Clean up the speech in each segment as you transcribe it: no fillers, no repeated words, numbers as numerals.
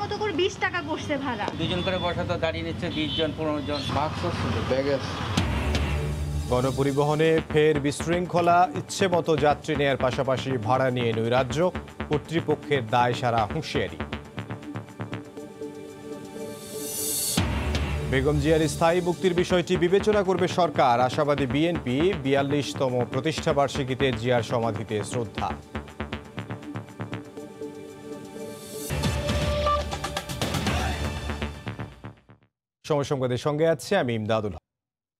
মতো করে 20 টাকা করছে ভাড়া। দুজন করে বসা তো দাঁড়িয়ে নিচ্ছে 20 জন 15 জন। গণপরিবহনে ফের বিশৃঙ্খলা, ইচ্ছে মতো যাত্রী নেয়ার পাশাপাশি ভাড়া নিয়ে নৈরাজ্য, কর্তৃপক্ষের দায় সারা হুঁশিয়ারি। বেগম জিয়ার স্থায়ী মুক্তির বিষয়টি বিবেচনা করবে সরকার, আশাবাদী বিএনপি। 42তম প্রতিষ্ঠাবার্ষিকীতে জিয়ার সমাধিতে শ্রদ্ধা। সময় সংবাদের সঙ্গে আছে আমি ইমদাদুল।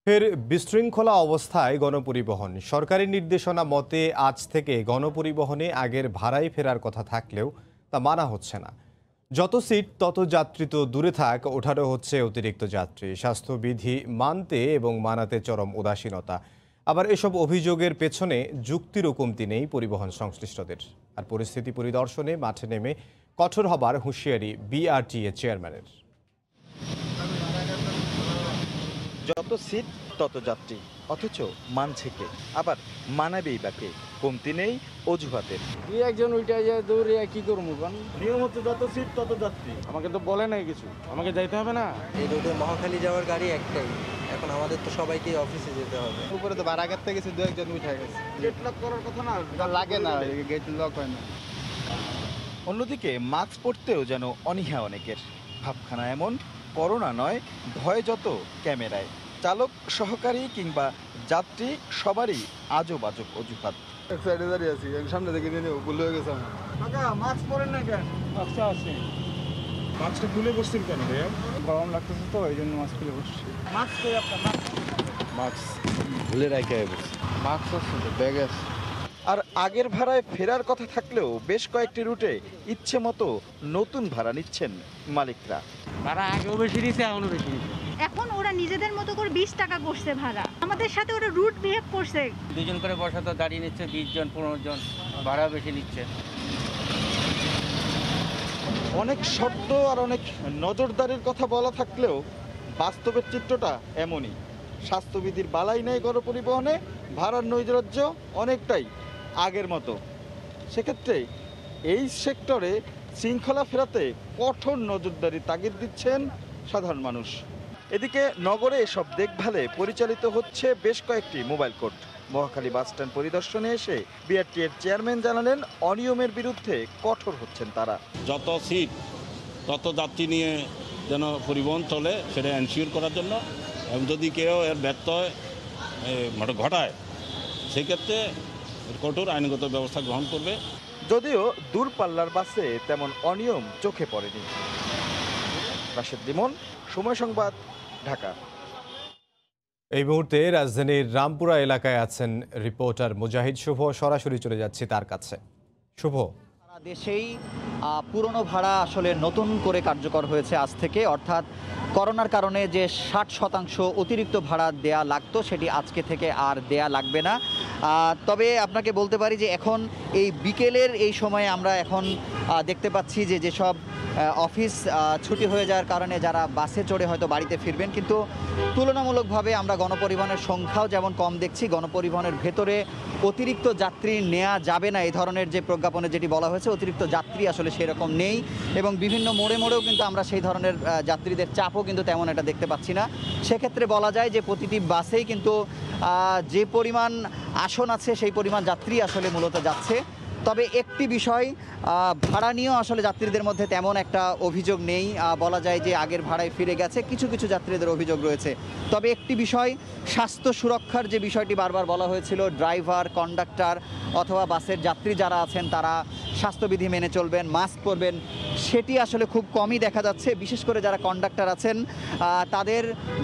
ফের বিশৃঙ্খলা অবস্থায় গণপরিবহন। সরকারি নির্দেশনা মতে আজ থেকে গণপরিবহনে আগের ভাড়ায় ফেরার কথা থাকলেও তা মানা হচ্ছে না। যত সিট তত যাত্রী তো দূরে থাক, ওঠানো হচ্ছে অতিরিক্ত যাত্রী। স্বাস্থ্যবিধি মানতে এবং মানাতে চরম উদাসীনতা। আবার এসব অভিযোগের পেছনে যুক্তিরও কমতি নেই পরিবহন সংশ্লিষ্টদের। আর পরিস্থিতি পরিদর্শনে মাঠে নেমে কঠোর হবার হুঁশিয়ারি বিআরটিএ চেয়ারম্যানের। যত সিট তত যাত্রী, অথচ মানছে কে? আবার মানাবেই বা কে? কমতি নেই অজুহাতের। দুই একজন উল্টা যায় দৌড়ে কি করবো? নিয়মিত যত সিট তত যাত্রী। আমাকে তো বলে নাই কিছু, আমাকে যাইতে হবে না। এই রোডে মহাখালী যাওয়ার গাড়ি একটাই, এখন আমাদের তো সবাইকে অফিসে যেতে হবে। উপরে তো ভাড়া কাটতে গেছে, দু একজন উঠে গেছে। গেট লক করার কথা না, লাগে না, গেট লক হয় না। অন্যদিকে মাস্ক পরতেও যেন অনীহা অনেকের। ভাবখানা এমন, করোনা নয়, ভয় যত ক্যামেরায়। চালক, সহকারী কিংবা যাত্রী সবারই আজব আজব অজুহাত। এক সাইডে দাঁড়িয়ে আছি, সামনে থেকে নিয়ে ভুল হয়ে গেছে আমার। কাকা মাস্ক পরেন না কেন? মাস্ক আছে। মাস্কটা খুলে বসছেন কেন ভাইয়া? গরম লাগতেছে তো, এই জন্য মাস্ক খুলে বসছি। মাস্ক কই আপনার? মাস্ক ভুলে রাখে বসে। মাস্ক আছে তো, ব্যাগ আছে। আর আগের ভাড়ায় ফেরার কথা থাকলেও বেশ কয়েকটি রুটে ইচ্ছে মতো নতুন ভাড়া নিচ্ছেন মালিকরা। ভাড়া আগেও বেশি নিচ্ছে, এখনো বেশি নিচ্ছে। এখন ওরা নিজেদের মতো করে 20 টাকা করছে ভাড়া। আমাদের সাথে ওরা রুট বিহেভ করছে। দুজন করে বসা তো দাঁড়িয়ে নিচ্ছে 20 জন 15 জন, ভাড়া বেশি নিচ্ছে। অনেক শর্ত আর অনেক নজরদারির কথা বলা থাকলেও বাস্তবের চিত্রটা এমনই। স্বাস্থ্যবিধির বালাই নেই গণপরিবহনে, ভাড়ার নৈরাজ্য অনেকটাই আগের মতো। সেক্ষেত্রে এই সেক্টরে শৃঙ্খলা ফেরাতে কঠোর নজরদারি তাগিদ দিচ্ছেন সাধারণ মানুষ। এদিকে নগরে এসব দেখভালে পরিচালিত হচ্ছে বেশ কয়েকটি মোবাইল কোর্ট। মহাখালী বাসস্ট্যান্ড পরিদর্শনে এসে বিআরটিএর চেয়ারম্যান জানালেন, অনিয়মের বিরুদ্ধে কঠোর হচ্ছেন তারা। যত সিট তত যাত্রী নিয়ে যেন পরিবহন চলে সেটা এনশিওর করার জন্য, এবং যদি কেউ এর ব্যত্যয় ঘটায় সেক্ষেত্রে কঠোর আইনগত ব্যবস্থা গ্রহণ করবে। যদিও দূরপাল্লার বাসে তেমন অনিয়ম চোখে পড়েনি। রাশেদ লিমন, সময় সংবাদ, ঢাকা। এই মুহূর্তে রাজধানীর রামপুরা এলাকায় আছেন রিপোর্টার মুজাহিদ শুভ। সরাসরি চলে যাচ্ছি তার কাছে। শুভ, সারা দেশেই পুরনো ভাড়া আসলে নতুন করে কার্যকর হয়েছে আজ থেকে, অর্থাৎ করোনার কারণে যে 60% অতিরিক্ত ভাড়া দেয়া লাগতো সেটি আজকে থেকে আর দেয়া লাগবে না। তবে আপনাকে বলতে পারি যে এখন এই বিকেলের এই সময়ে আমরা এখন দেখতে পাচ্ছি যে যেসব অফিস ছুটি হয়ে যাওয়ার কারণে যারা বাসে চড়ে হয়তো বাড়িতে ফিরবেন, কিন্তু তুলনামূলকভাবে আমরা গণপরিবহনের সংখ্যাও যেমন কম দেখছি, গণপরিবহনের ভেতরে অতিরিক্ত যাত্রী নেওয়া যাবে না এই ধরনের যে প্রজ্ঞাপনে যেটি বলা হয়েছে, অতিরিক্ত যাত্রী আসলে সেরকম নেই। এবং বিভিন্ন মোড়ে মোড়েও কিন্তু আমরা সেই ধরনের যাত্রীদের চাপও কিন্তু তেমন এটা দেখতে পাচ্ছি না। সেক্ষেত্রে বলা যায় যে প্রতিটি বাসেই কিন্তু যে পরিমাণ আসন আছে সেই পরিমাণ যাত্রী আসলে মূলত যাচ্ছে। তবে একটি বিষয়, ভাড়া নিয়েও আসলে যাত্রীদের মধ্যে তেমন একটা অভিযোগ নেই। বলা যায় যে আগের ভাড়ায় ফিরে গেছে, কিছু কিছু যাত্রীদের অভিযোগ রয়েছে। তবে একটি বিষয়, স্বাস্থ্য সুরক্ষার যে বিষয়টি বারবার বলা হয়েছিল, ড্রাইভার, কন্ডাক্টর অথবা বাসের যাত্রী যারা আছেন তারা স্বাস্থ্যবিধি মেনে চলবেন, মাস্ক পরবেন, সেটি আসলে খুব কমই দেখা যাচ্ছে। বিশেষ করে যারা কন্ডাক্টর আছেন তাদের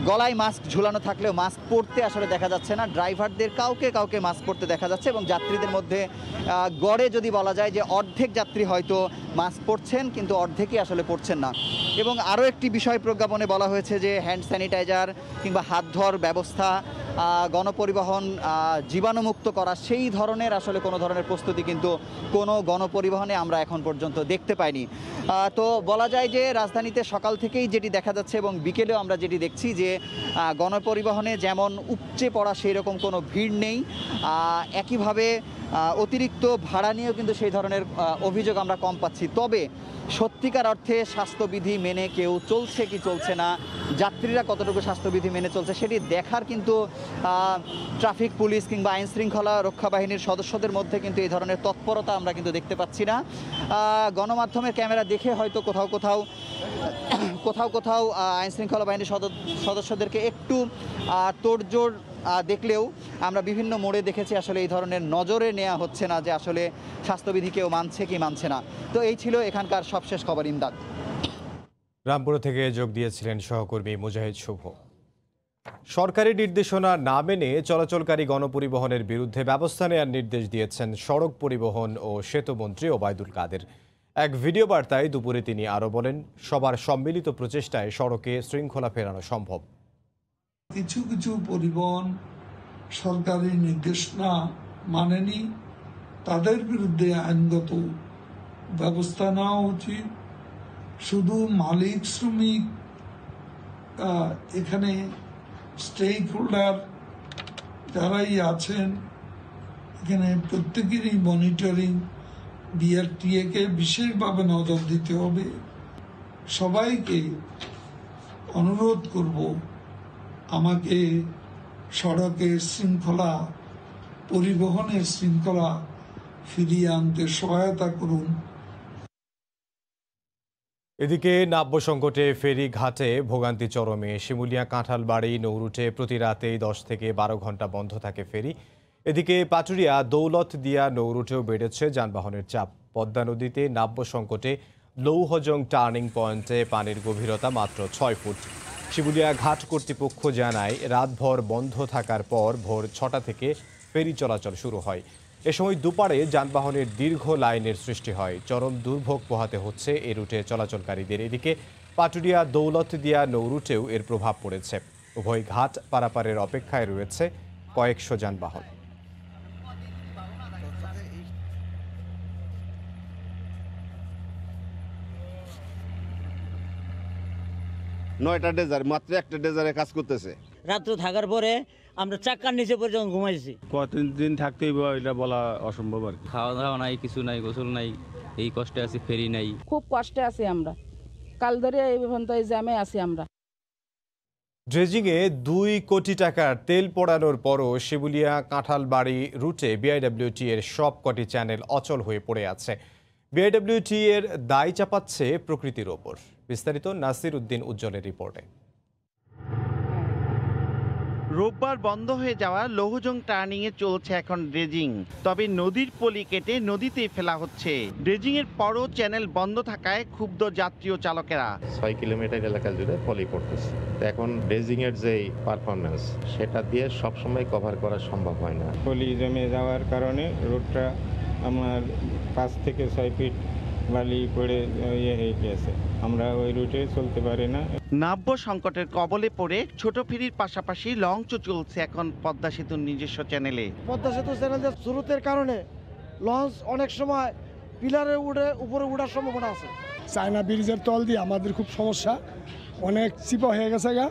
গলায় মাস্ক ঝুলানো থাকলেও মাস্ক পরতে আসলে দেখা যাচ্ছে না। ড্রাইভারদের কাউকে কাউকে মাস্ক পরতে দেখা যাচ্ছে, এবং যাত্রীদের মধ্যে গড়ে যদি বলা যায় যে অর্ধেক যাত্রী হয়তো মাস্ক পরছেন, কিন্তু অর্ধেকই আসলে পরছেন না। এবং আরও একটি বিষয় প্রজ্ঞাপনে বলা হয়েছে যে হ্যান্ড স্যানিটাইজার কিংবা হাত ধোয়ার ব্যবস্থা, গণপরিবহন জীবাণুমুক্ত করা, সেই ধরনের আসলে কোনো ধরনের প্রস্তুতি কিন্তু কোনো গণপরিবহনে আমরা এখন পর্যন্ত দেখতে পাইনি। তো বলা যায় যে রাজধানীতে সকাল থেকেই যেটি দেখা যাচ্ছে এবং বিকেলেও আমরা যেটি দেখছি যে গণপরিবহনে যেমন উপচে পড়া সেই রকম কোনো ভিড় নেই। একইভাবে অতিরিক্ত ভাড়া নিয়েও কিন্তু সেই ধরনের অভিযোগ আমরা কম পাচ্ছি। তবে সত্যিকার অর্থে স্বাস্থ্যবিধি মেনে কেউ চলছে কি চলছে না, যাত্রীরা কতটুকু স্বাস্থ্যবিধি মেনে চলছে সেটি দেখার কিন্তু ট্রাফিক পুলিশ কিংবা আইন শৃঙ্খলা রক্ষা বাহিনীর সদস্যদের মধ্যে কিন্তু এই ধরনের তৎপরতা আমরা কিন্তু দেখতে পাচ্ছি না। গণমাধ্যমের ক্যামেরা দেখে হয়তো কোথাও আইন শৃঙ্খলা বাহিনীর সদস্যদেরকে একটু তোড়জোড় দেখলেও আমরা বিভিন্ন মোড়ে দেখেছি আসলে এই ধরনের নজরে নেওয়া হচ্ছে না যে আসলে স্বাস্থ্যবিধি কেউ মানছে কি মানছে না। তো এই ছিল এখানকার সবশেষ খবর। ইমদাদ। রামপুর থেকে যোগ দিয়েছিলেন সহকর্মী মুজাহিদ শুভ। সরকারি নির্দেশনা না মেনে চলাচলকারী গণপরিবহনের বিরুদ্ধে ব্যবস্থা নেওয়ার নির্দেশ দিয়েছেন সড়ক পরিবহন ও সেতুমন্ত্রী ওবায়দুল কাদের। এক ভিডিও বার্তায় দুপুরে তিনি আরও বলেন, সবার সম্মিলিত প্রচেষ্টায় সড়কে শৃঙ্খলা ফেরানো সম্ভব। কিছু কিছু পরিবহন সরকারি নির্দেশনা মানেনি, তাদের বিরুদ্ধে আইনগত ব্যবস্থা নেওয়া উচিত। শুধু মালিক শ্রমিক এখানে স্টেক হোল্ডার যারাই আছেন এখানে প্রত্যেকেরই মনিটরিং বিআরটিএ কে বিশেষভাবে নজর দিতে হবে। সবাইকে অনুরোধ করব আমাকে সড়কের শৃঙ্খলা, পরিবহনের শৃঙ্খলা ফিরিয়ে আনতে সহায়তা করুন। এদিকে নাব্য সংকটে ফেরি ঘাটে ভোগান্তি চরমে। শিমুলিয়া কাঁঠালবাড়ি নৌরুটে প্রতি রাতেই 10 থেকে 12 ঘন্টা বন্ধ থাকে ফেরি। এদিকে পাটুরিয়া দৌলতদিয়া নৌরুটেও বেড়েছে যানবাহনের চাপ। পদ্মা নদীতে নাব্য সংকটে লৌহজং টার্নিং পয়েন্টে পানির গভীরতা মাত্র 6 ফুট। শিমুলিয়া ঘাট কর্তৃপক্ষ জানায়, রাতভর বন্ধ থাকার পর ভোর 6টা থেকে ফেরি চলাচল শুরু হয়। এ সময় দুপারে যানবাহনের দীর্ঘ লাইনের সৃষ্টি হয়। চরম দুর্ভোগ পোহাতে হচ্ছে এ রুটে চলাচলকারীদের। এদিকে পাটুরিয়া দৌলতদিয়া নৌরুটেও এর প্রভাব পড়েছে। উভয় ঘাট পারাপারের অপেক্ষায় রয়েছে কয়েকশো যানবাহন। নয়টা ডেজার, মাত্র একটা ডেজারে কাজ করতেছে। রাত্র থাকার পরে আমরা চাক্কার নিচে পর্যন্ত ঘুমাইছি। কতদিন থাকতেই এটা বলা অসম্ভব আর কি। খাওয়া দাওয়া নাই, কিছু নাই, গোসল নাই, এই কষ্টে আছি, ফেরি নাই, খুব কষ্টে আছি আমরা। কাল ধরে এই পর্যন্ত এই জ্যামে আছি আমরা। ড্রেজিংয়ে 2 কোটি টাকার তেল পোড়ানোর পরও শিমুলিয়া কাঁঠালবাড়ি রুটে বিআইডব্লিউটি এর সব কটি চ্যানেল অচল হয়ে পড়ে আছে। বিআইডব্লিউটি এর দায় চাপাচ্ছে প্রকৃতির ওপর। বিস্তারিত নাসির উদ্দিন উজ্জ্বলের রিপোর্টে। রোববার বন্ধ হয়ে যাওয়া লৌহজং টার্নিংয়ে চলছে এখন ড্রেজিং। তবে নদীর পলি কেটে নদীতে ফেলা হচ্ছে। ড্রেজিংয়ের পরও চ্যানেল বন্ধ থাকায় ক্ষুব্ধ যাত্রী ও চালকেরা। 6 কিলোমিটার এলাকা জুড়ে পলি পড়তেছে। এখন ড্রেজিংয়ের যে পারফরমেন্স সেটা দিয়ে সবসময় কভার করা সম্ভব হয় না। পলি জমে যাওয়ার কারণে রোডটা আমার 5 থেকে 6 ফিট বালি পড়ে হয়ে গেছে। আমরা ওই রুটে চলতে পারি না। নাব্য সংকটের কবলে পড়ে ছোট ফেরির পাশাপাশি লঞ্চও চলছে এখন পদ্মা সেতুর নিজস্ব চ্যানেলে। পদ্মা সেতু চ্যানেলের স্রোতের কারণে লঞ্চ অনেক সময় পিলারে উপরে উঠার সম্ভাবনা আছে। চায়না ব্রিজের তল দিয়ে আমাদের খুব সমস্যা, অনেক চিপা হয়ে গেছে গা,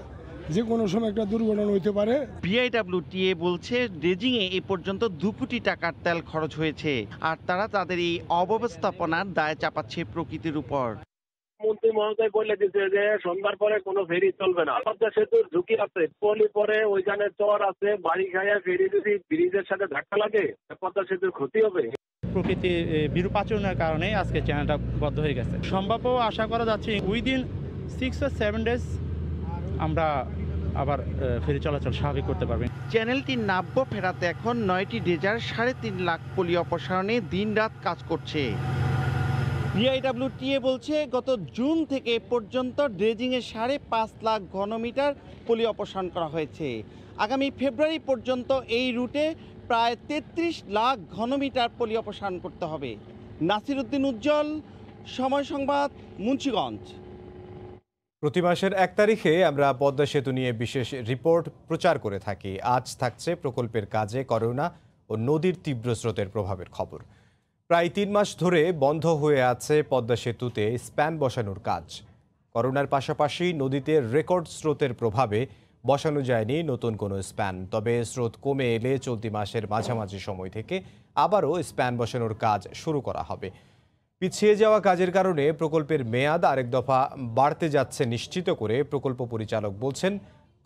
যে কোনো সময় একটা দুর্ঘটনা হইতে পারে। বিআইডব্লিউটিএ বলছে ড্রেজিংয়ে এ পর্যন্ত 2 কোটি টাকার তেল খরচ হয়েছে, আর তারা তাদের এই অব্যবস্থাপনার দায় চাপাচ্ছে প্রকৃতির উপর। মন্ত্রী মহোদয় বলে দিচ্ছে যে সন্ধ্যার পরে কোনো ফেরি চলবে না। পদ্মা সেতুর ঝুঁকি আছে, পলি পরে ওইখানে চর আছে, বাড়ি খায়া ফেরি যদি ব্রিজের সাথে ধাক্কা লাগে পদ্মা সেতুর ক্ষতি হবে। প্রকৃতির বিরূপ আচরণের কারণে আজকে চ্যানেলটা বন্ধ হয়ে গেছে। সম্ভাব্য আশা করা যাচ্ছে উইদিন 6 or 7 days আমরা আবার ফেরি চলাচল স্বাভাবিক করতে পারবেন। চ্যানেলটি নাব্য ফেরাতে এখন 9টি ড্রেজার 3.5 লাখ পলি অপসারণে দিনরাত কাজ করছে। বিআইডব্লিউটিএ বলছে গত জুন থেকে পর্যন্ত ড্রেজিংয়ে 5.5 লাখ ঘনমিটার পলি অপসারণ করা হয়েছে। আগামী ফেব্রুয়ারি পর্যন্ত এই রুটে প্রায় 33 লাখ ঘনমিটার পলি অপসারণ করতে হবে। নাসির উদ্দিন উজ্জ্বল, সময় সংবাদ, মুন্সিগঞ্জ। প্রতি মাসের 1 তারিখে আমরা পদ্মা সেতু নিয়ে বিশেষ রিপোর্ট প্রচার করে থাকি। আজ থাকছে প্রকল্পের কাজে করোনা ও নদীর তীব্র স্রোতের প্রভাবের খবর। প্রায় 3 মাস ধরে বন্ধ হয়ে আছে পদ্মা সেতুতে স্প্যান বসানোর কাজ। করোনার পাশাপাশি নদীতে রেকর্ড স্রোতের প্রভাবে বসানো যায়নি নতুন কোনো স্প্যান। তবে স্রোত কমে এলে চলতি মাসের মাঝামাঝি সময় থেকে আবারও স্প্যান বসানোর কাজ শুরু করা হবে। পিছিয়ে যাওয়া কাজের কারণে প্রকল্পের মেয়াদ আরেক দফা বাড়তে যাচ্ছে নিশ্চিত করে প্রকল্প পরিচালক বলছেন,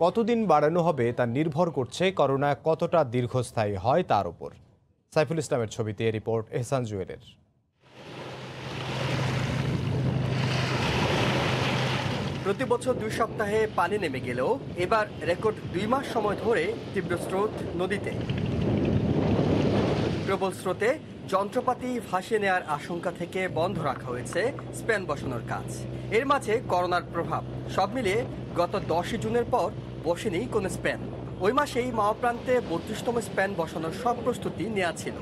কতদিন বাড়ানো হবে তা নির্ভর করছে করোনা কতটা দীর্ঘস্থায়ী হয় তার উপর। সাইফুল ইসলামের ছবিতে রিপোর্ট এহসান জুয়েলের। প্রতি বছর 2 সপ্তাহে পানি নেমে গেলেও এবার রেকর্ড 2 মাস সময় ধরে তীব্র স্রোত নদীতে। প্রবল স্রোতে যন্ত্রপাতি ভাসিয়ে নেওয়ার আশঙ্কা থেকে বন্ধ রাখা হয়েছে স্প্যান বসানোর কাজ। এর মাঝে করোনার প্রভাব সব মিলিয়ে গত 10 জুনের পর বসেনি কোনো স্প্যান। ওই মাসেই মাওয়া প্রান্তে 32তম স্প্যান বসানোর সব প্রস্তুতি নেওয়া ছিল।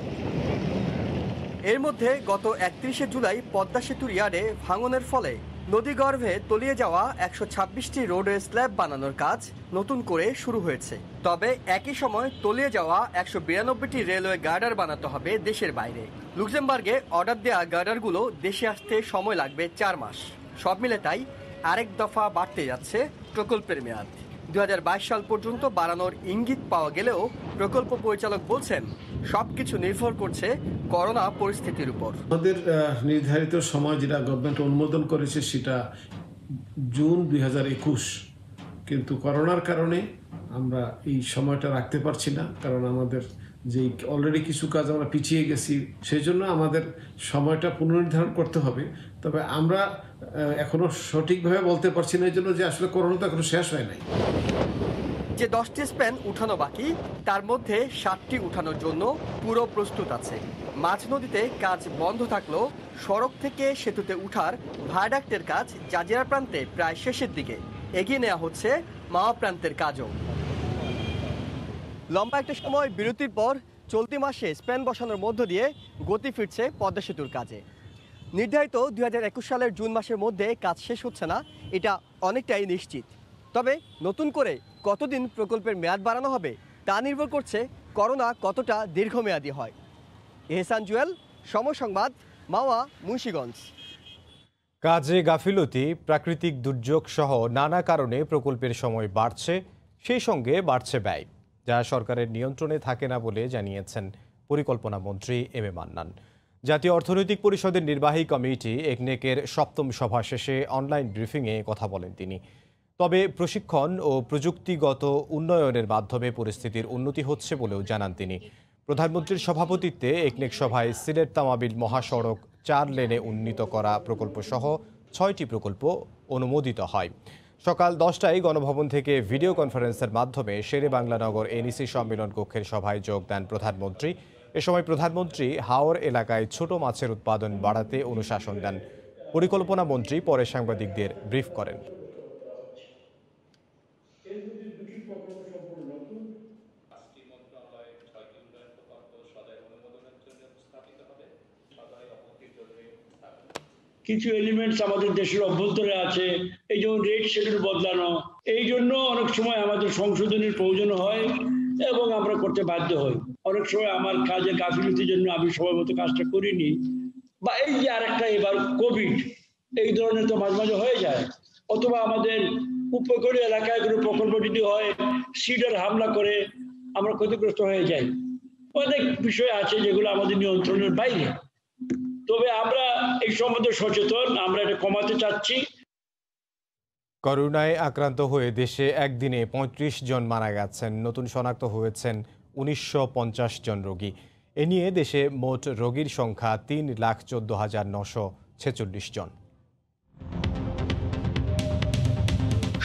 এর মধ্যে গত 31শে জুলাই পদ্মা সেতুর ইয়ার্ডে ভাঙনের ফলে নদীগর্ভে তলিয়ে যাওয়া 126টি রোডওয়ে স্ল্যাব বানানোর কাজ নতুন করে শুরু হয়েছে। তবে একই সময় তলিয়ে যাওয়া 192টি রেলওয়ে গার্ডার বানাতে হবে দেশের বাইরে। লুক্সেমবার্গে অর্ডার দেওয়া গার্ডারগুলো দেশে আসতে সময় লাগবে 4 মাস। সব মিলে তাই আরেক দফা বাড়তে যাচ্ছে প্রকল্পের মেয়াদ। 2022 সাল পর্যন্ত বাড়ানোর ইঙ্গিত পাওয়া গেলেও প্রকল্প পরিচালক বলছেন, সবকিছু নির্ভর করছে করোনা পরিস্থিতির উপর। আমাদের নির্ধারিত সময় যেটা গভর্নমেন্ট অনুমোদন করেছে সেটা জুন 2021, কিন্তু করোনার কারণে আমরা এই সময়টা রাখতে পারছি না, কারণ আমাদের যে অলরেডি কিছু কাজ আমরা পিছিয়ে গেছি, সেই জন্য আমাদের সময়টা পুনর্নির্ধারণ করতে হবে। তবে আমরা এখনো সঠিকভাবে বলতে পারছি না, এই জন্য যে আসলে করোনা তো এখনো শেষ হয় নাই। যে 10টি স্প্যান উঠানো বাকি, তার মধ্যে 7টি উঠানোর জন্য পুরো প্রস্তুত আছে। মাঝ নদীতে কাজ বন্ধ থাকলেও সড়ক থেকে সেতুতে উঠার ভায়াডাক্টের কাজ জাজিরা প্রান্তে প্রায় শেষের দিকে। এগিয়ে নেওয়া হচ্ছে মাওয়া প্রান্তের কাজও। লম্বা একটা সময় বিরতির পর চলতি মাসে স্প্যান বসানোর মধ্য দিয়ে গতি ফিরছে পদ্মা সেতুর কাজে। নির্ধারিত 2021 সালের জুন মাসের মধ্যে কাজ শেষ হচ্ছে না, এটা অনেকটাই নিশ্চিত। তবে নতুন করে কতদিন প্রকল্পের মেয়াদ বাড়ানো হবে তা নির্ভর করছে করোনা কতটা দীর্ঘমেয়াদী হয়। এহসান জুয়েল, সময় সংবাদ, মাওয়া, মুন্সিগঞ্জ। কাজে গাফিলতি, প্রাকৃতিক দুর্যোগ সহ নানা কারণে প্রকল্পের সময় বাড়ছে, সেই সঙ্গে বাড়ছে ব্যয়, যা সরকারের নিয়ন্ত্রণে থাকে না বলে জানিয়েছেন পরিকল্পনা মন্ত্রী এম এ মান্নান। জাতীয় অর্থনৈতিক পরিষদের নির্বাহী কমিটি একনেকের 7ম সভা শেষে অনলাইন ব্রিফিংয়ে কথা বলেন তিনি। তবে প্রশিক্ষণ ও প্রযুক্তিগত উন্নয়নের মাধ্যমে পরিস্থিতির উন্নতি হচ্ছে বলেও জানান তিনি। প্রধানমন্ত্রীর সভাপতিত্বে একনেক সভায় সিলেট তামাবিল মহাসড়ক 4 লেনে উন্নীত করা প্রকল্প সহ 6টি প্রকল্প অনুমোদিত হয়। সকাল 10টায় গণভবন থেকে ভিডিও কনফারেন্সের মাধ্যমে শেরে বাংলানগর এনইসি সম্মেলন কক্ষের সভায় যোগ দেন প্রধানমন্ত্রী। এ সময় প্রধানমন্ত্রী হাওর এলাকায় ছোট মাছের উৎপাদন বাড়াতে অনুশাসন দেন। পরিকল্পনা মন্ত্রী পরে সাংবাদিকদের ব্রিফ করেন। কিছু এলিমেন্টস আমাদের দেশের অভ্যন্তরে আছে, এই যেমন রেট শিডিউল বদলানো, এই জন্য অনেক সময় আমাদের সংশোধনের প্রয়োজন হয় এবং আমরা করতে বাধ্য হই। অনেক সময় আমার কাজের গাফিলতির জন্য আমি সময় মতো কাজটা করিনি, বা এই যে আরেকটা এবার কোভিড, এই ধরনের তো মাঝে মাঝে হয়ে যায়। অথবা আমাদের উপকূলীয় এলাকায় কোনো প্রকল্প যদি হয়, সিডার হামলা করে আমরা ক্ষতিগ্রস্ত হয়ে যাই। অনেক বিষয় আছে যেগুলো আমাদের নিয়ন্ত্রণের বাইরে। তবে আমরা এই সম্বন্ধে সচেতন, আমরা এটা কমাতে চাচ্ছি। করোনায় আক্রান্ত হয়ে দেশে একদিনে 35 জন মারা গেছেন। নতুন শনাক্ত হয়েছেন 1950 জন রোগী। এ নিয়ে দেশে মোট রোগীর সংখ্যা 3,14,946 জন।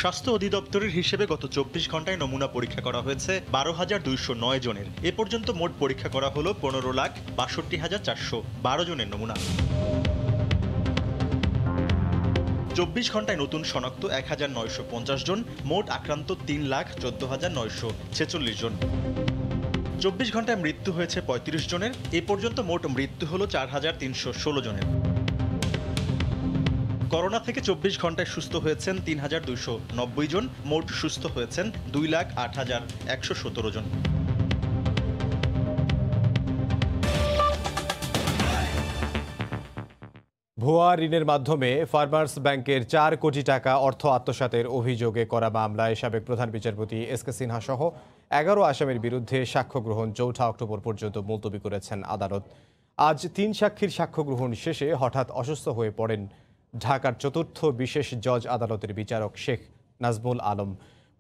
স্বাস্থ্য অধিদপ্তরের হিসেবে গত 24 ঘন্টায় নমুনা পরীক্ষা করা হয়েছে 12,209 জনের। এ পর্যন্ত মোট পরীক্ষা করা হলো 15,62,412 জনের নমুনা। 24 ঘন্টায় নতুন শনাক্ত 1,950 জন, মোট আক্রান্ত 3,14,946 জন। 24 ঘন্টায় মৃত্যু হয়েছে 35 জনের। এ পর্যন্ত মোট মৃত্যু হলো 4,316 জনের। করোনা থেকে 24 ঘন্টায় সুস্থ হয়েছেন 3,290 জন, মোট সুস্থ হয়েছেন 2,08,117 জন। ভুয়া ঋণের মাধ্যমে ফার্মার্স ব্যাংকের 4 কোটি টাকা অর্থ আত্মসাতের অভিযোগে করা মামলায় সাবেক প্রধান বিচারপতি এস.কে সিনহা সহ 11 আসামির বিরুদ্ধে সাক্ষ্য গ্রহণ 4 অক্টোবর পর্যন্ত মুলতবি করেছেন আদালত। আজ 3 সাক্ষীর সাক্ষ্য গ্রহণ শেষে হঠাৎ অসুস্থ হয়ে পড়েন ঢাকার 4র্থ বিশেষ জজ আদালতের বিচারক শেখ নাজমুল আলম।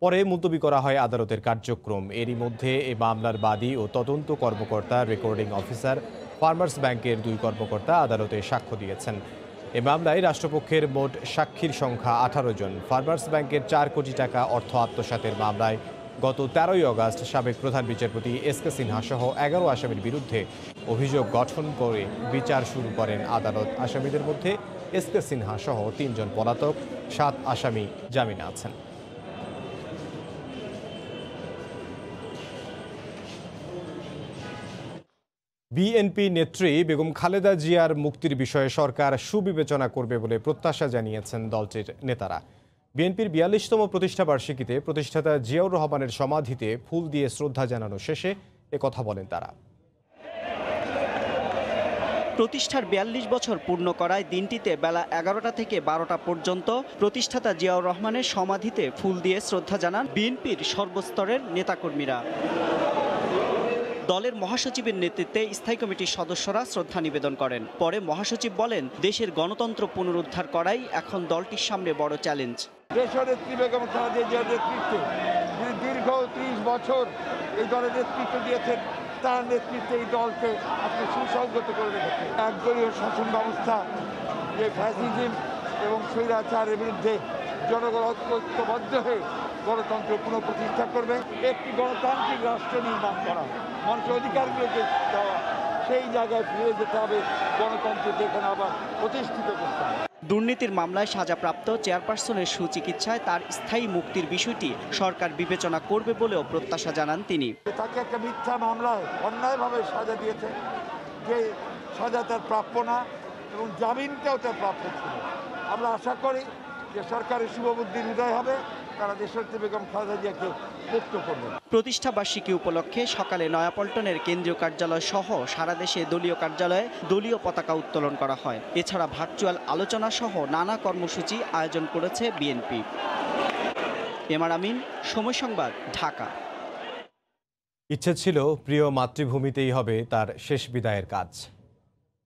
পরে মুলতবি করা হয় আদালতের কার্যক্রম। এরই মধ্যে এ মামলার বাদী ও তদন্ত কর্মকর্তা, রেকর্ডিং অফিসার, ফার্মার্স ব্যাংকের 2 কর্মকর্তা আদালতে সাক্ষ্য দিয়েছেন। এ মামলায় রাষ্ট্রপক্ষের মোট সাক্ষীর সংখ্যা 18 জন। ফার্মার্স ব্যাংকের 4 কোটি টাকা অর্থ আত্মসাতের মামলায় গত 13ই আগস্ট সাবেক প্রধান বিচারপতি এস.কে সিনহা সহ 11 আসামির বিরুদ্ধে অভিযোগ গঠন করে বিচার শুরু করেন আদালত। আসামিদের মধ্যে এস.কে সিনহা সহ 3 জন পলাতক, 7 আসামি জামিনে আছেন। বিএনপি নেত্রী বেগম খালেদা জিয়ার মুক্তির বিষয়ে সরকার সুবিবেচনা করবে বলে প্রত্যাশা জানিয়েছেন দলটির নেতারা। বিএনপির 42তম প্রতিষ্ঠাবার্ষিকীতে প্রতিষ্ঠাতা জিয়াউর রহমানের সমাধিতে ফুল দিয়ে শ্রদ্ধা জানানো শেষে একথা বলেন তারা। প্রতিষ্ঠার 42 বছর পূর্ণ করায় দিনটিতে বেলা 11টা থেকে 12টা পর্যন্ত প্রতিষ্ঠাতা জিয়াউর রহমানের সমাধিতে ফুল দিয়ে শ্রদ্ধা জানান বিএনপির সর্বস্তরের নেতাকর্মীরা। দলের মহাসচিবের নেতৃত্বে স্থায়ী কমিটির সদস্যরা শ্রদ্ধা নিবেদন করেন। পরে মহাসচিব বলেন, দেশের গণতন্ত্র পুনরুদ্ধার করাই এখন দলটির সামনে বড় চ্যালেঞ্জ। দেশনেত্রী বেগম খালেদা জিয়ার নেতৃত্বে যিনি দীর্ঘ 30 বছর এই দলের নেতৃত্ব দিয়েছেন, তার নেতৃত্বে এই দলকে আজকে সুসংগত করে রেখেছে। একদলীয় শাসন ব্যবস্থা, যে ফ্যাসিজম এবং স্বৈরাচারের বিরুদ্ধে জনগণ ঐক্যবদ্ধ হয়ে গণতন্ত্র পুনঃপ্রতিষ্ঠা করবে, একটি গণতান্ত্রিক রাষ্ট্র নির্মাণ করা, মানুষের অধিকারগুলোকে দেওয়া, সেই জায়গায় ফিরে যেতে হবে, গণতন্ত্রকে এখানে আবার প্রতিষ্ঠিত করতে হবে। দুর্নীতির মামলায় সাজাপ্রাপ্ত চেয়ারপারসনের সুচিকিৎসায় তার স্থায়ী মুক্তির বিষয়টি সরকার বিবেচনা করবে বলেও প্রত্যাশা জানান তিনি। তাকে একটা মিথ্যা মামলায় অন্যায়ভাবে সাজা দিয়েছে, যে সাজা তার প্রাপ্য না এবং জামিনটাও তার প্রাপ্য ছিল। আমরা আশা করি যে সরকারের শুভবুদ্ধির উদয় হবে, তারা দেশনেত্রী বেগম খালেদা জিয়াকে মুক্ত করবে। প্রতিষ্ঠা বার্ষিকী উপলক্ষে সকালে নয়াপল্টনের কেন্দ্রীয় কার্যালয় সহ সারা দেশে দলীয় কার্যালয়ে দলীয় পতাকা উত্তোলন করা হয়। এছাড়া ভার্চুয়াল আলোচনা সহ নানা কর্মসূচি আয়োজন করেছে বিএনপি। এমআর আমিন, সময় সংবাদ, ঢাকা। ইচ্ছে ছিল প্রিয় মাতৃভূমিতেই হবে তার শেষ বিদায়ের কাজ।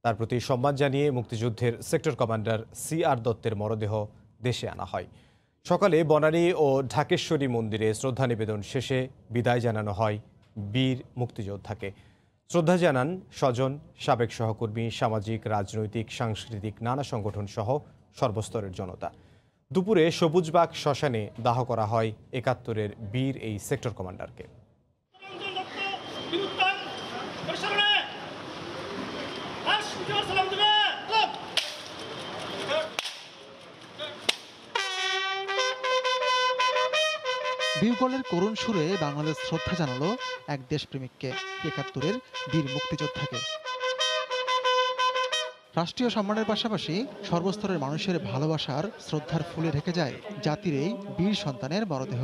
তার প্রতি সম্মান জানিয়ে মুক্তিযুদ্ধের সেক্টর কমান্ডার CR দত্তের মরদেহ দেশে আনা হয়। সকালে বনানী ও ঢাকেশ্বরী মন্দিরে শ্রদ্ধা নিবেদন শেষে বিদায় জানানো হয় বীর মুক্তিযোদ্ধাকে। শ্রদ্ধা জানান স্বজন, সাবেক সহকর্মী, সামাজিক, রাজনৈতিক, সাংস্কৃতিক নানা সংগঠন সহ সর্বস্তরের জনতা। দুপুরে সবুজবাগ শ্মশানে দাহ করা হয় 71-এর বীর এই সেক্টর কমান্ডারকে। বিউগলের করুণ সুরে বাংলাদেশ শ্রদ্ধা জানালো এক দেশপ্রেমিককে, 71-এর বীর মুক্তিযোদ্ধাকে। রাষ্ট্রীয় সম্মানের পাশাপাশি সর্বস্তরের মানুষের ভালোবাসার শ্রদ্ধার ফুলে ঢেকে যায় জাতির এই বীর সন্তানের মরদেহ।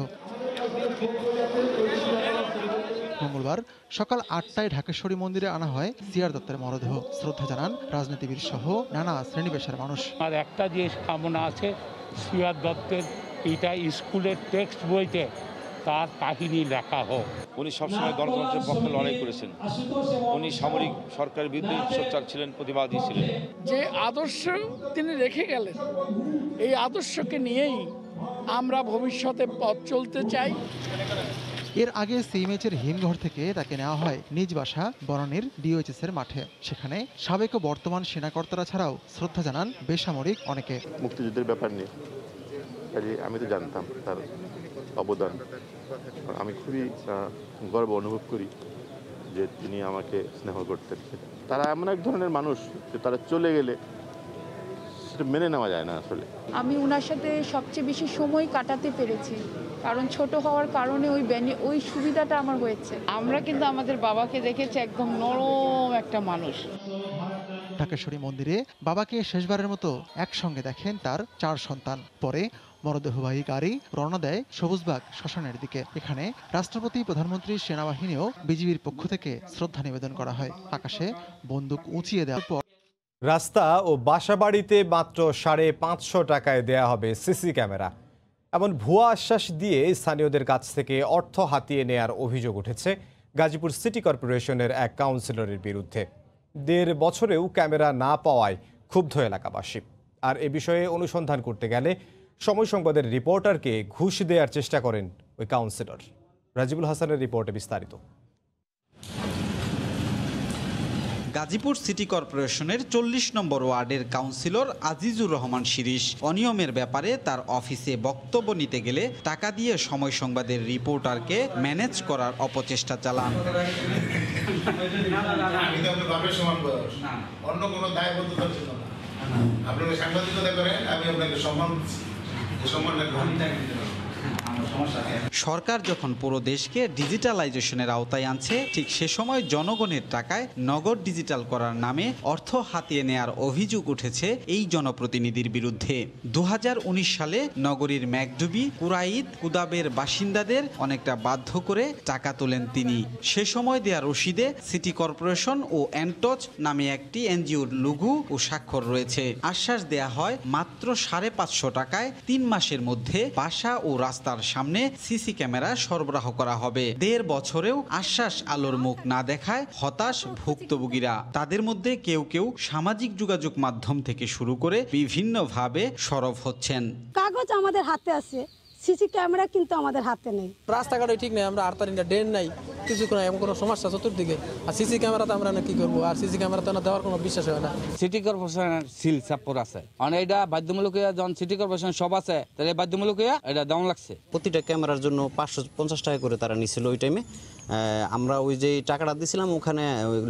মঙ্গলবার সকাল 8টায় ঢাকেশ্বরী মন্দিরে আনা হয় CR দত্তের মরদেহ। শ্রদ্ধা জানান রাজনীতিবিদ সহ নানা শ্রেণী-পেশার মানুষ। আর একটা যে কামনা আছে, CR দত্তের এটা স্কুলের টেক্সট বইতে তার কাহিনী লেখা হোক। উনি সবসময় গণতন্ত্রের পক্ষে লড়াই করেছেন। উনি সামরিক সরকারের বিরুদ্ধে সোচ্চার ছিলেন, প্রতিবাদী ছিলেন। যে আদর্শ তিনি রেখে গেলেন, এই আদর্শকে নিয়েই আমরা ভবিষ্যতে পথ চলতে চাই। এর আগে সিএমএইচের হিমঘর থেকে তাকে নেওয়া হয় নিজ বাসা বনানীর DOHS এর মাঠে। সেখানে সাবেক ও বর্তমান সেনাকর্তারা ছাড়াও শ্রদ্ধা জানান বেসামরিক অনেকে। মুক্তিযুদ্ধের ব্যাপার নিয়ে আমি তো জানতাম তার অবদান। আমি খুবই গর্ব অনুভব করি যে তিনি আমাকে স্নেহ করতেন। তারা এমন এক ধরনের মানুষ যে তারা চলে গেলে সেটা মেনে নেওয়া যায় না। আসলে আমি ওনার সাথে সবচেয়ে বেশি সময় কাটাতে পেরেছি, কারণ ছোট হওয়ার কারণে ওই সুবিধাটা আমার হয়েছে। আমরা কিন্তু আমাদের বাবাকে দেখেছি একদম নরম একটা মানুষ। ঢাকেশ্বরী মন্দিরে বাবাকে শেষবারের মতো একসঙ্গে দেখেন তার 4 সন্তান। পরে মরদেহবাহী গাড়ি রওনা দেয় সবুজবাগ শ্মশানের দিকে। এখানে রাষ্ট্রপতি, প্রধানমন্ত্রী, সেনাবাহিনী ও বিজিবির পক্ষ থেকে শ্রদ্ধা নিবেদন করা হয়। আকাশে বন্দুক উঁচিয়ে দেওয়ার পর রাস্তা ও বাসাবাড়িতে মাত্র 550 টাকায় দেয়া হবে সিসি ক্যামেরা, এমন ভুয়া আশ্বাস দিয়ে স্থানীয়দের কাছ থেকে অর্থ হাতিয়ে নেয়ার অভিযোগ উঠেছে গাজীপুর সিটি কর্পোরেশনের এক কাউন্সিলরের বিরুদ্ধে। 1.5 বছরেও ক্যামেরা না পাওয়ায় ক্ষুব্ধ এলাকাবাসী। আর এ বিষয়ে অনুসন্ধান করতে গেলে সময় সংবাদের রিপোর্টারকে ঘুষ দেওয়ার চেষ্টা করেন ওই কাউন্সিলর। রাজিবুল হাসানের রিপোর্টে বিস্তারিত। গাজীপুর সিটি কর্পোরেশনের 40 নম্বর ওয়ার্ডের কাউন্সিলর আজিজুর রহমান শিরিষ অনিয়মের ব্যাপারে তার অফিসে বক্তব্য নিতে গেলে টাকা দিয়ে সময় সংবাদের রিপোর্টারকে ম্যানেজ করার অপচেষ্টা চালান। সরকার যখন পুরো দেশকে ডিজিটালাইজেশনের আওতায় আনছে, ঠিক সে সময় জনগণের টাকায় নগদ ডিজিটাল করার নামে অর্থ হাতিয়ে নেয়ার অভিযোগ উঠেছে এই জনপ্রতিনিধির বিরুদ্ধে। 2019 সালে নগরীর ম্যাকডুবি, কুরাইদ, কুদাবের বাসিন্দাদের অনেকটা বাধ্য করে টাকা তোলেন তিনি। সে সময় দেয়া রসিদে সিটি কর্পোরেশন ও এনটচ নামে একটি এনজিওর লঘু ও স্বাক্ষর রয়েছে। আশ্বাস দেয়া হয় মাত্র 550 টাকায় 3 মাসের মধ্যে বাসা ও রাস্তার সামনে সিসি ক্যামেরা সরবরাহ করা হবে। 1.5 বছরেও আশ্বাস আলোর মুখ না দেখায় হতাশ ভুক্তভোগীরা। তাদের মধ্যে কেউ কেউ সামাজিক যোগাযোগ মাধ্যম থেকে শুরু করে বিভিন্নভাবে সরব হচ্ছেন। কাগজ আমাদের হাতে আছে, সিসি ক্যামেরা কিন্তু আমাদের হাতে নেই। রাস্তাঘাটে ঠিক নেই, আমরা আর্তারিনা ড্রেন নাই, কিছু এমন কোনো সমস্যা চতুর্দিকে। আর সিসি ক্যামেরাতে আমরা কি করবো? আর সিসি ক্যামেরাতে না দেওয়ার কোনো বিশ্বাস হয় না। সিটি কর্পোরেশনের সিল চাপর আছে, মানে এটা বাধ্যমূলক। যখন সিটি কর্পোরেশন সব আছে তাহলে বাধ্যমূলক এটা দাম লাগছে। প্রতিটা ক্যামেরার জন্য 550 টাকা করে তারা নিছিল ওই টাইমে। আমরা ওই যে টাকাটা দিয়েছিলাম ওখানে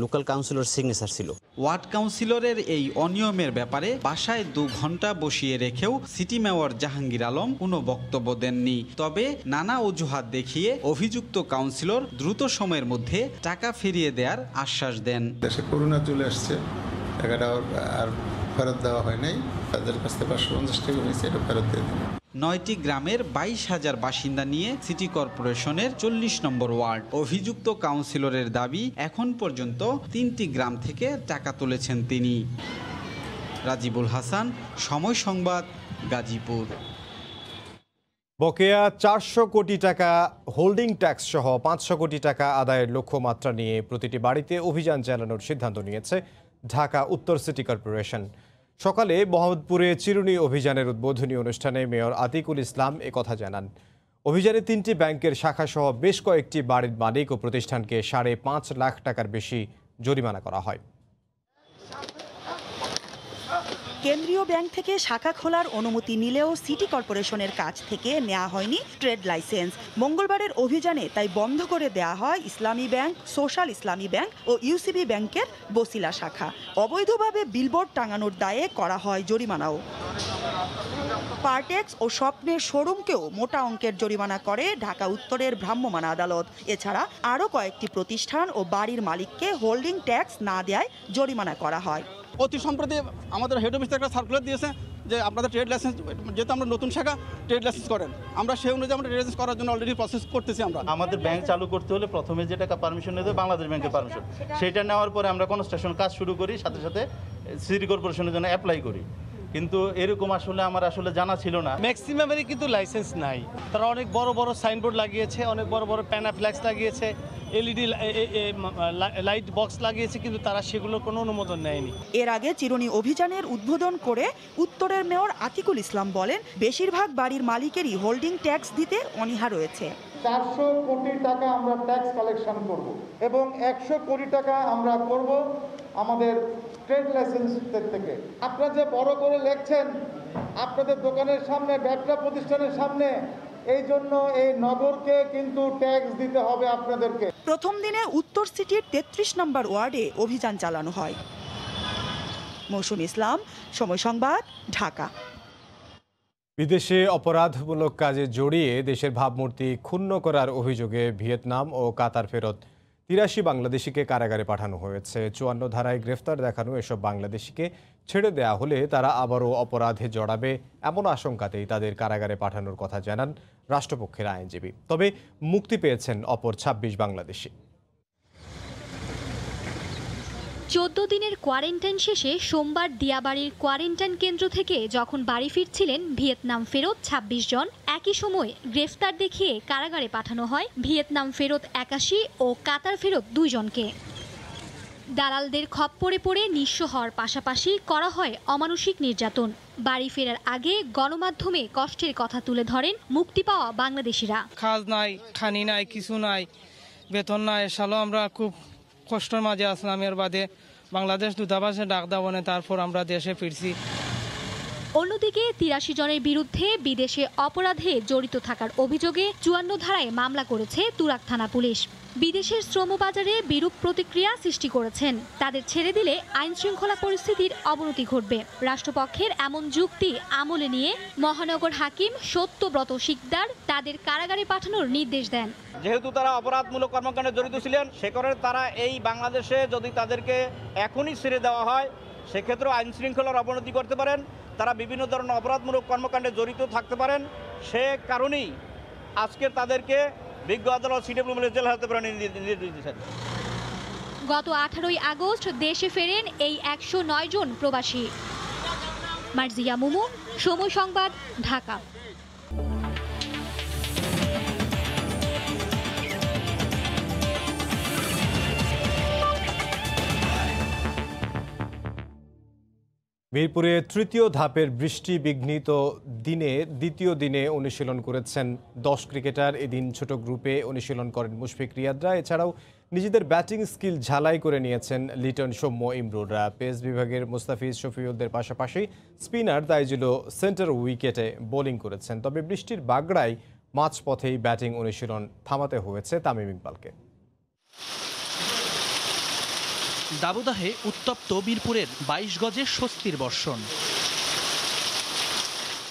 লোকাল কাউন্সিলর সিগনেচার ছিল। ওয়ার্ড কাউন্সিলরের এই অনিয়মের ব্যাপারে বাসায় 2 ঘন্টা বসিয়ে রেখেও সিটি মেয়র জাহাঙ্গীর আলম কোনো বক্তব্য দেননি। তবে নানা অজুহাত দেখিয়ে অভিযুক্ত কাউন্সিলর দ্রুত সময়ের মধ্যে টাকা ফিরিয়ে দেওয়ার আশ্বাস দেন। দেশে করোনা চলে আসছে, টাকাটা আর ফেরত দেওয়া হয় নাই, তাদের কাছ থেকে 550 টাকা নিয়েছে, এটা ফেরত দিয়ে দেন। 9টি গ্রামের 22,000 বাসিন্দা নিয়ে সিটি কর্পোরেশনের 40 নম্বর ওয়ার্ড। অভিযুক্ত কাউন্সিলরের দাবি, এখন পর্যন্ত 3টি গ্রাম থেকে টাকা তুলেছেন তিনি। রাজিবুল হাসান, সময় সংবাদ, গাজীপুর। বকেয়া 400 কোটি টাকা হোল্ডিং ট্যাক্স সহ 500 কোটি টাকা আদায়ের লক্ষ্যমাত্রা নিয়ে প্রতিটি বাড়িতে অভিযান চালানোর সিদ্ধান্ত নিয়েছে ঢাকা উত্তর সিটি কর্পোরেশন। সকালে মোহাম্মদপুরে চিরুনি অভিযানের উদ্বোধনী অনুষ্ঠানে মেয়র আতিকুল ইসলাম একথা জানান। অভিযানে 3টি ব্যাংকের শাখা সহ বেশ কয়েকটি বাড়ির মালিক ও প্রতিষ্ঠানকে 5.5 লাখ টাকার বেশি জরিমানা করা হয়। কেন্দ্রীয় ব্যাংক থেকে শাখা খোলার অনুমতি নিলেও সিটি কর্পোরেশনের কাছ থেকে নেওয়া হয়নি ট্রেড লাইসেন্স। মঙ্গলবারের অভিযানে তাই বন্ধ করে দেওয়া হয় ইসলামী ব্যাংক, সোশ্যাল ইসলামী ব্যাংক ও ইউসিবি ব্যাংকের বসিলা শাখা। অবৈধভাবে বিলবোর্ড টাঙানোর দায়ে করা হয় জরিমানাও। পার্টেক্স ও স্বপ্নের শোরুমকেও মোটা অঙ্কের জরিমানা করে ঢাকা উত্তরের ভ্রাম্যমাণ আদালত। এছাড়া আরও কয়েকটি প্রতিষ্ঠান ও বাড়ির মালিককে হোল্ডিং ট্যাক্স না দেওয়ায় জরিমানা করা হয়। অতি সম্প্রতি আমাদের হেড অফিস একটা সার্কুলার দিয়েছে যে আপনাদের ট্রেড লাইসেন্স, যেহেতু আমরা নতুন শাখা, ট্রেড লাইসেন্স করেন। আমরা সেই অনুযায়ী আমরা ট্রেড লাইসেন্স করার জন্য অলরেডি প্রসেস করতেছি। আমাদের ব্যাংক চালু করতে হলে প্রথমে যে টাকা পারমিশন নিতে হবে বাংলাদেশ ব্যাংকের পারমিশন, সেটা নেওয়ার পরে আমরা কনস্ট্রাকশন কাজ শুরু করি, সাথে সাথে সিটি কর্পোরেশনের জন্য অ্যাপ্লাই করি। কিন্তু এরকম আমার আসলে জানা ছিল না। ম্যাক্সিমামেরই কিন্তু লাইসেন্স নাই। তারা অনেক বড় বড় সাইনবোর্ড লাগিয়েছে, অনেক বড় বড় প্যানাফ্ল্যাক্স লাগিয়েছে, এলইডি লাইট বক্স লাগিয়েছে, কিন্তু তারা সেগুলোর কোনো অনুমোদন নেয়নি। এর আগে চিরুনি অভিযানের উদ্বোধন করে উত্তরের মেয়র আতিকুল ইসলাম বলেন, বেশিরভাগ বাড়ির মালিকেরই হোল্ডিং ট্যাক্স দিতে অনীহা রয়েছে। 400 কোটি টাকা আমরা ট্যাক্স কালেকশন করব এবং 100 কোটি টাকা আমরা করব আমাদের ট্রেড লাইসেন্সের থেকে। আপনারা যে বড় করে লেখছেন আপনাদের দোকানের সামনে, ব্যবসা প্রতিষ্ঠানের সামনে, এই জন্য এই নগরকে কিন্তু ট্যাক্স দিতে হবে আপনাদেরকে। প্রথম দিনে উত্তর সিটির 33 নম্বর ওয়ার্ডে অভিযান চালানো হয়। মৌসুম ইসলাম, সময় সংবাদ, ঢাকা। বিদেশে অপরাধমূলক কাজে জড়িয়ে দেশের ভাবমূর্তি ক্ষুণ্ণ করার অভিযোগে ভিয়েতনাম ও কাতার ফেরত 83 বাংলাদেশিকে কারাগারে পাঠানো হয়েছে। 54 ধারায় গ্রেফতার দেখানো এসব বাংলাদেশিকে ছেড়ে দেয়া হলে তারা আবারও অপরাধে জড়াবে, এমন আশঙ্কাতেই তাদের কারাগারে পাঠানোর কথা জানান রাষ্ট্রপক্ষের আইনজীবী। তবে মুক্তি পেয়েছেন অপর 26 বাংলাদেশি। 14 দিনের কোয়ারেন্টাইন শেষে সোমবার দিয়াবাড়ির কোয়ারেন্টাইন কেন্দ্র থেকে যখন বাড়ি ফিরছিলেন ভিয়েতনাম ফেরত 26 জন, একই সময় গ্রেফতার দেখিয়ে কারাগারে পাঠানো হয় ভিয়েতনাম ফেরত 81 ও কাতার ফেরত 2 জনকে। দালালদের খপ্পরে পড়ে নিঃস্ব হওয়ার পাশাপাশি করা হয় অমানসিক নির্যাতন। বাড়ি ফেরার আগে গণমাধ্যমে কষ্টের কথা তুলে ধরেন মুক্তি পাওয়া বাংলাদেশিরা। কাজ নাই, খানি নাই, কিছু নাই, বেতন নাই, সালো আমরা খুব কষ্টের মাঝে আসলাম। এর বাদে বাংলাদেশ দূতাবাসে ডাক দেওয়া, তারপর আমরা দেশে ফিরছি। অন্যদিকে 83 জনের বিরুদ্ধে বিদেশে অপরাধে জড়িত থাকার অভিযোগে 54 ধারায় মামলা করেছে তুরাগ থানা পুলিশ। বিদেশের শ্রমবাজারে বিরূপ প্রতিক্রিয়া সৃষ্টি করেছেন। তাদের ছেড়ে দিলে আইন শৃঙ্খলা পরিস্থিতির অবনতি ঘটবে। রাষ্ট্রপক্ষের এমন যুক্তি আমলে নিয়ে মহানগর হাকিম সত্যব্রত শিকদার তাদের কারাগারে পাঠানোর নির্দেশ দেন। যেহেতু তারা অপরাধমূলক কর্মকাণ্ডে জড়িত ছিলেন, সে কারণে তারা এই বাংলাদেশে যদি তাদেরকে এখনই ছেড়ে দেওয়া হয়, সেক্ষেত্রে আইন শৃঙ্খলার অবনতি করতে পারেন, তারা বিভিন্ন ধরনের অপরাধমূলক কর্মকাণ্ডে জড়িত থাকতে পারেন। সে কারণেই আজকে তাদেরকে বিজ্ঞ আদালত সিডব্লিউ জেল হাজতে নির্দেশ দিয়েছেন। গত 18 আগস্ট দেশে ফেরেন এই 109 জন প্রবাসী। মার্জিয়া মুমু, সময় সংবাদ, ঢাকা। মিরপুরে তৃতীয় ধাপের বৃষ্টি বিঘ্নিত দিনে দ্বিতীয় দিনে অনুশীলন করেছেন 10 ক্রিকেটার। এদিন ছোট গ্রুপে অনুশীলন করেন মুশফিক রিয়াদরা। এছাড়াও নিজেদের ব্যাটিং স্কিল ঝালাই করে নিয়েছেন লিটন, সৌম্য, ইমরুলরা। পেস বিভাগের মুস্তাফিজ, শফিউলদের পাশাপাশি স্পিনার তাইজুল সেন্টার উইকেটে বোলিং করেছেন। তবে বৃষ্টির বাগড়ায় মাঝপথেই ব্যাটিং অনুশীলন থামাতে হয়েছে তামিম ইকবালকে। দাবদাহে উত্তপ্ত মিরপুরের 22 গজের স্বস্তির বর্ষণ।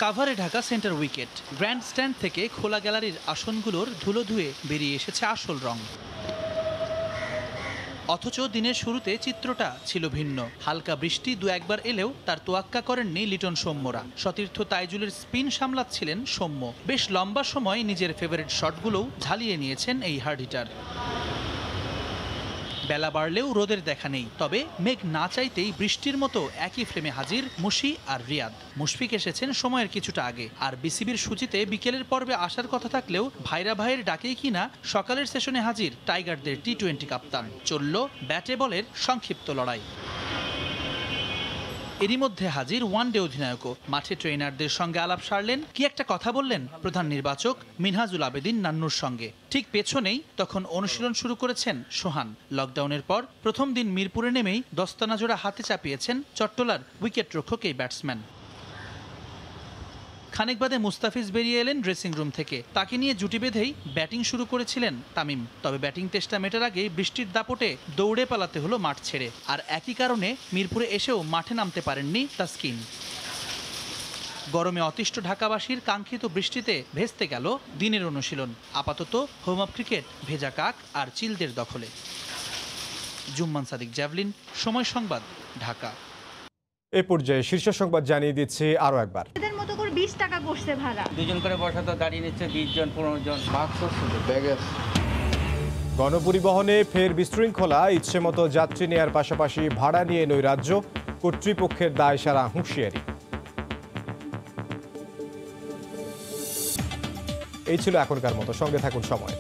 কাভারে ঢাকা সেন্টার উইকেট। গ্র্যান্ড স্ট্যান্ড থেকে খোলা গ্যালারির আসনগুলোর ধুলো ধুয়ে বেরিয়ে এসেছে আসল রং। অথচ দিনের শুরুতে চিত্রটা ছিল ভিন্ন। হালকা বৃষ্টি দু একবার এলেও তার তোয়াক্কা করেননি লিটন, সৌম্যরা। সতীর্থ তাইজুলের স্পিন সামলাচ্ছিলেন সৌম্য। বেশ লম্বা সময় নিজের ফেভারিট শটগুলোও ঝালিয়ে নিয়েছেন এই হার্ড হিটার। বেলা বাড়লেও রোদের দেখা নেই, তবে মেঘ না চাইতেই বৃষ্টির মতো একই ফ্রেমে হাজির মুশি আর রিয়াদ। মুশফিক এসেছেন সময়ের কিছুটা আগে, আর বিসিবির সূচিতে বিকেলের পর্বে আসার কথা থাকলেও ভাইরা ভাইয়ের ডাকেই কিনা সকালের সেশনে হাজির টাইগারদের টি-20 কাপ্তান। চলল ব্যাটে বলের সংক্ষিপ্ত লড়াই। এরই মধ্যে হাজির ওয়ানডে অধিনায়কও। মাঠে ট্রেনারদের সঙ্গে আলাপ সারলেন, কি একটা কথা বললেন প্রধান নির্বাচক মিনহাজুল আবেদিন নান্নুর সঙ্গে। ঠিক পেছনেই তখন অনুশীলন শুরু করেছেন সোহান। লকডাউনের পর প্রথম দিন মিরপুরে নেমেই দস্তানা জোড়া হাতে চাপিয়েছেন চট্টলার উইকেট রক্ষক এই ব্যাটসম্যান। খানিক বাদে মুস্তাফিজ বেরিয়ে এলেন ড্রেসিং রুম থেকে। তাকে নিয়ে জুটি বেঁধেই ব্যাটিং শুরু করেছিলেন তামিম। তবে ব্যাটিং টেস্টটা মেটার আগেই বৃষ্টির দাপটে দৌড়ে পালাতে হলো মাঠ ছেড়ে। আর একই কারণে মিরপুরে এসেও মাঠে নামতে পারেননি তাসকিন। গরমে অতিষ্ঠ ঢাকাবাসীর কাঙ্ক্ষিত বৃষ্টিতে ভেস্তে গেল দিনের অনুশীলন। আপাতত হোম অফ ক্রিকেট ভেজা কাক আর চিলদের দখলে। জুম্মান সাদিক, জ্যাভলিন, সময় সংবাদ, ঢাকা। এ পর্যায়ে শীর্ষ সংবাদ জানিয়ে দিচ্ছি আরো একবার। 20 টাকা করছে ভাড়া। দুজন করে বসাতে দাঁড়িয়ে নিচ্ছে 20 জন 15 জন। গণপরিবহনে ফের বিশৃঙ্খলা। ইচ্ছে মতো যাত্রী নেয়ার পাশাপাশি ভাড়া নিয়ে নৈরাজ্য। কর্তৃপক্ষের দায় সারা হুঁশিয়ারি। এই ছিল এখনকার মতো। সঙ্গে থাকুন সময়।